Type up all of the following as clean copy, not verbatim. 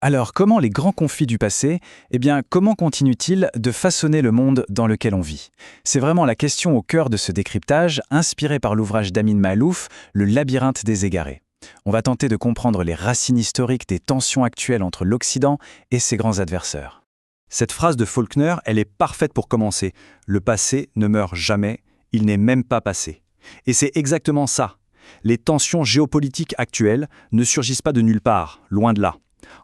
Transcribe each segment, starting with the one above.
Alors, comment les grands conflits du passé, comment continuent-ils de façonner le monde dans lequel on vit? C'est vraiment la question au cœur de ce décryptage, inspiré par l'ouvrage d'Amin Maalouf, Le labyrinthe des égarés. On va tenter de comprendre les racines historiques des tensions actuelles entre l'Occident et ses grands adversaires. Cette phrase de Faulkner, elle est parfaite pour commencer. Le passé ne meurt jamais, il n'est même pas passé. Et c'est exactement ça. Les tensions géopolitiques actuelles ne surgissent pas de nulle part, loin de là.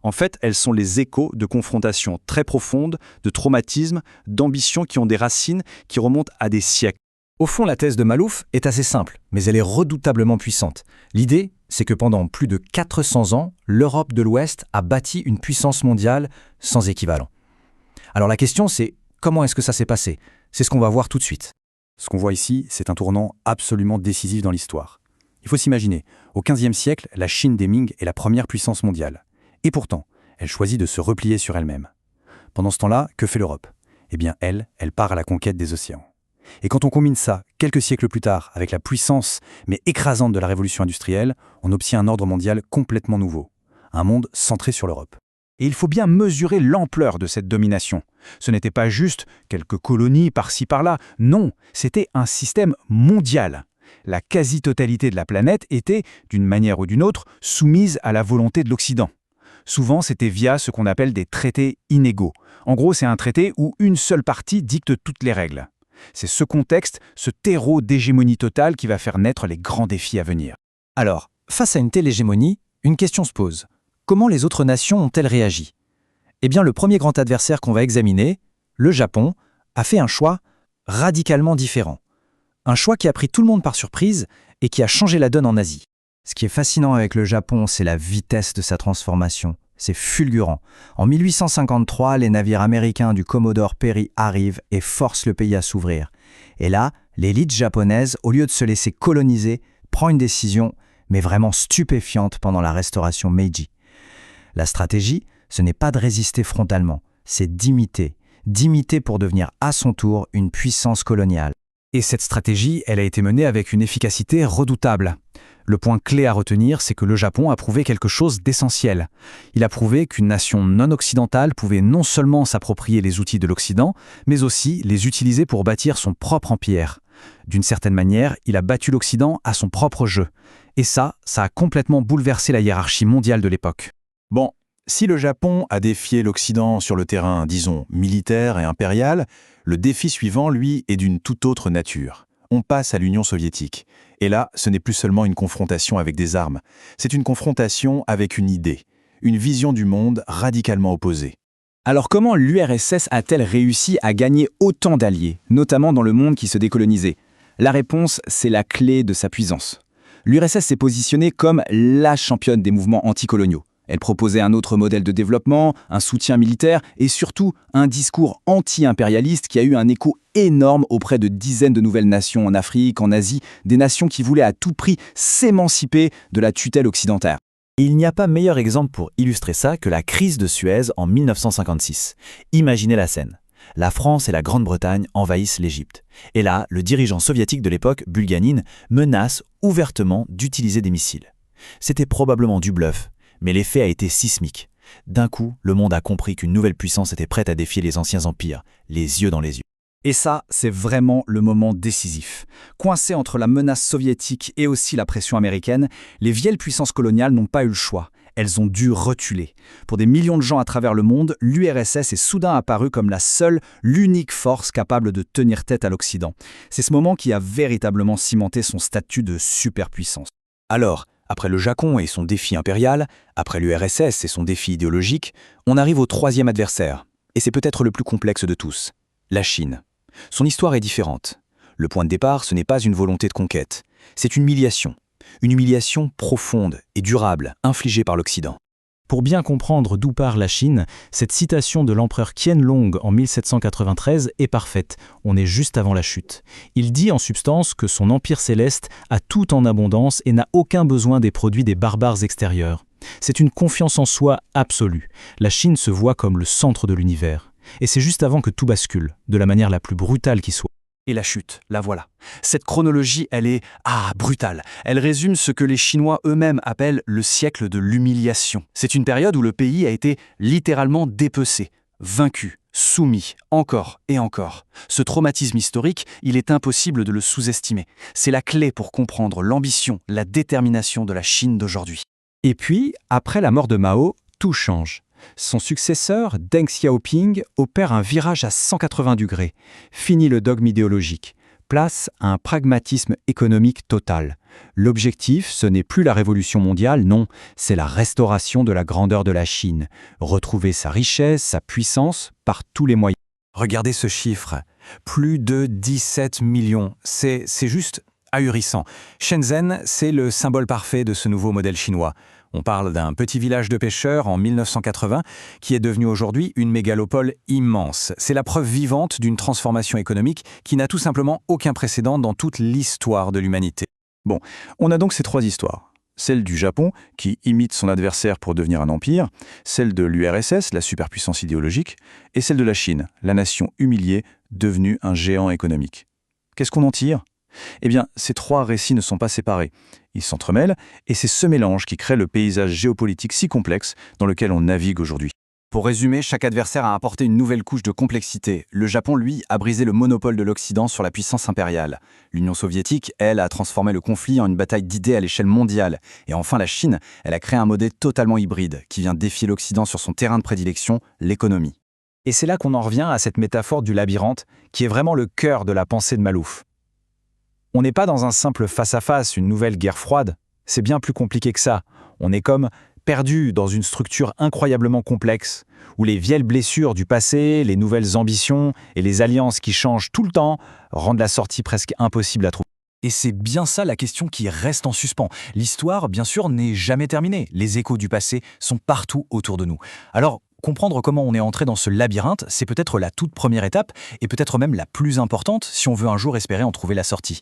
En fait, elles sont les échos de confrontations très profondes, de traumatismes, d'ambitions qui ont des racines qui remontent à des siècles. Au fond, la thèse de Maalouf est assez simple, mais elle est redoutablement puissante. L'idée, c'est que pendant plus de 400 ans, l'Europe de l'Ouest a bâti une puissance mondiale sans équivalent. Alors la question, c'est comment est-ce que ça s'est passé? C'est ce qu'on va voir tout de suite. Ce qu'on voit ici, c'est un tournant absolument décisif dans l'histoire. Il faut s'imaginer, au XVe siècle, la Chine des Ming est la première puissance mondiale. Et pourtant, elle choisit de se replier sur elle-même. Pendant ce temps-là, que fait l'Europe? Eh bien, elle part à la conquête des océans. Et quand on combine ça, quelques siècles plus tard, avec la puissance, mais écrasante de la révolution industrielle, on obtient un ordre mondial complètement nouveau. Un monde centré sur l'Europe. Et il faut bien mesurer l'ampleur de cette domination. Ce n'était pas juste quelques colonies par-ci par-là, non, c'était un système mondial. La quasi-totalité de la planète était, d'une manière ou d'une autre, soumise à la volonté de l'Occident. Souvent, c'était via ce qu'on appelle des traités inégaux. En gros, c'est un traité où une seule partie dicte toutes les règles. C'est ce contexte, ce terreau d'hégémonie totale qui va faire naître les grands défis à venir. Alors, face à une telle hégémonie, une question se pose. Comment les autres nations ont-elles réagi? Eh bien, le premier grand adversaire qu'on va examiner, le Japon, a fait un choix radicalement différent. Un choix qui a pris tout le monde par surprise et qui a changé la donne en Asie. Ce qui est fascinant avec le Japon, c'est la vitesse de sa transformation. C'est fulgurant. En 1853, les navires américains du Commodore Perry arrivent et forcent le pays à s'ouvrir. Et là, l'élite japonaise, au lieu de se laisser coloniser, prend une décision, mais vraiment stupéfiante pendant la restauration Meiji. La stratégie, ce n'est pas de résister frontalement, c'est d'imiter. D'imiter pour devenir à son tour une puissance coloniale. Et cette stratégie, elle a été menée avec une efficacité redoutable. Le point clé à retenir, c'est que le Japon a prouvé quelque chose d'essentiel. Il a prouvé qu'une nation non occidentale pouvait non seulement s'approprier les outils de l'Occident, mais aussi les utiliser pour bâtir son propre empire. D'une certaine manière, il a battu l'Occident à son propre jeu. Et ça a complètement bouleversé la hiérarchie mondiale de l'époque. Bon, si le Japon a défié l'Occident sur le terrain, disons, militaire et impérial, le défi suivant, lui, est d'une toute autre nature. On passe à l'Union soviétique. Et là, ce n'est plus seulement une confrontation avec des armes, c'est une confrontation avec une idée, une vision du monde radicalement opposée. Alors comment l'URSS a-t-elle réussi à gagner autant d'alliés, notamment dans le monde qui se décolonisait? La réponse, c'est la clé de sa puissance. L'URSS s'est positionnée comme la championne des mouvements anticoloniaux. Elle proposait un autre modèle de développement, un soutien militaire et surtout un discours anti-impérialiste qui a eu un écho énorme auprès de dizaines de nouvelles nations en Afrique, en Asie, des nations qui voulaient à tout prix s'émanciper de la tutelle occidentale. Et il n'y a pas meilleur exemple pour illustrer ça que la crise de Suez en 1956. Imaginez la scène. La France et la Grande-Bretagne envahissent l'Égypte. Et là, le dirigeant soviétique de l'époque, Bulganine, menace ouvertement d'utiliser des missiles. C'était probablement du bluff, mais l'effet a été sismique. D'un coup, le monde a compris qu'une nouvelle puissance était prête à défier les anciens empires, les yeux dans les yeux. Et ça, c'est vraiment le moment décisif. Coincés entre la menace soviétique et aussi la pression américaine, les vieilles puissances coloniales n'ont pas eu le choix. Elles ont dû reculer. Pour des millions de gens à travers le monde, l'URSS est soudain apparue comme la seule, l'unique force capable de tenir tête à l'Occident. C'est ce moment qui a véritablement cimenté son statut de superpuissance. Alors, après le Japon et son défi impérial, après l'URSS et son défi idéologique, on arrive au troisième adversaire. Et c'est peut-être le plus complexe de tous, la Chine. Son histoire est différente. Le point de départ, ce n'est pas une volonté de conquête, c'est une humiliation profonde et durable infligée par l'Occident. Pour bien comprendre d'où part la Chine, cette citation de l'empereur Qianlong en 1793 est parfaite. On est juste avant la chute. Il dit en substance que son empire céleste a tout en abondance et n'a aucun besoin des produits des barbares extérieurs. C'est une confiance en soi absolue. La Chine se voit comme le centre de l'univers. Et c'est juste avant que tout bascule, de la manière la plus brutale qui soit. Et la chute, la voilà. Cette chronologie, elle est, brutale. Elle résume ce que les Chinois eux-mêmes appellent le siècle de l'humiliation. C'est une période où le pays a été littéralement dépecé, vaincu, soumis, encore et encore. Ce traumatisme historique, il est impossible de le sous-estimer. C'est la clé pour comprendre l'ambition, la détermination de la Chine d'aujourd'hui. Et puis, après la mort de Mao, tout change. Son successeur, Deng Xiaoping, opère un virage à 180 degrés. Fini le dogme idéologique. Place à un pragmatisme économique total. L'objectif, ce n'est plus la révolution mondiale, non, c'est la restauration de la grandeur de la Chine. Retrouver sa richesse, sa puissance, par tous les moyens. Regardez ce chiffre, plus de 17 millions. C'est juste ahurissant. Shenzhen, c'est le symbole parfait de ce nouveau modèle chinois. On parle d'un petit village de pêcheurs en 1980 qui est devenu aujourd'hui une mégalopole immense. C'est la preuve vivante d'une transformation économique qui n'a tout simplement aucun précédent dans toute l'histoire de l'humanité. Bon, on a donc ces trois histoires. Celle du Japon, qui imite son adversaire pour devenir un empire, celle de l'URSS, la superpuissance idéologique, et celle de la Chine, la nation humiliée, devenue un géant économique. Qu'est-ce qu'on en tire ? Eh bien, ces trois récits ne sont pas séparés. Ils s'entremêlent, et c'est ce mélange qui crée le paysage géopolitique si complexe dans lequel on navigue aujourd'hui. Pour résumer, chaque adversaire a apporté une nouvelle couche de complexité. Le Japon, lui, a brisé le monopole de l'Occident sur la puissance impériale. L'Union soviétique, elle, a transformé le conflit en une bataille d'idées à l'échelle mondiale. Et enfin, la Chine, elle a créé un modèle totalement hybride, qui vient défier l'Occident sur son terrain de prédilection, l'économie. Et c'est là qu'on en revient à cette métaphore du labyrinthe, qui est vraiment le cœur de la pensée de Mallouf. On n'est pas dans un simple face-à-face, une nouvelle guerre froide. C'est bien plus compliqué que ça. On est comme perdu dans une structure incroyablement complexe, où les vieilles blessures du passé, les nouvelles ambitions et les alliances qui changent tout le temps rendent la sortie presque impossible à trouver. Et c'est bien ça la question qui reste en suspens. L'histoire, bien sûr, n'est jamais terminée. Les échos du passé sont partout autour de nous. Alors, comprendre comment on est entré dans ce labyrinthe, c'est peut-être la toute première étape, et peut-être même la plus importante si on veut un jour espérer en trouver la sortie.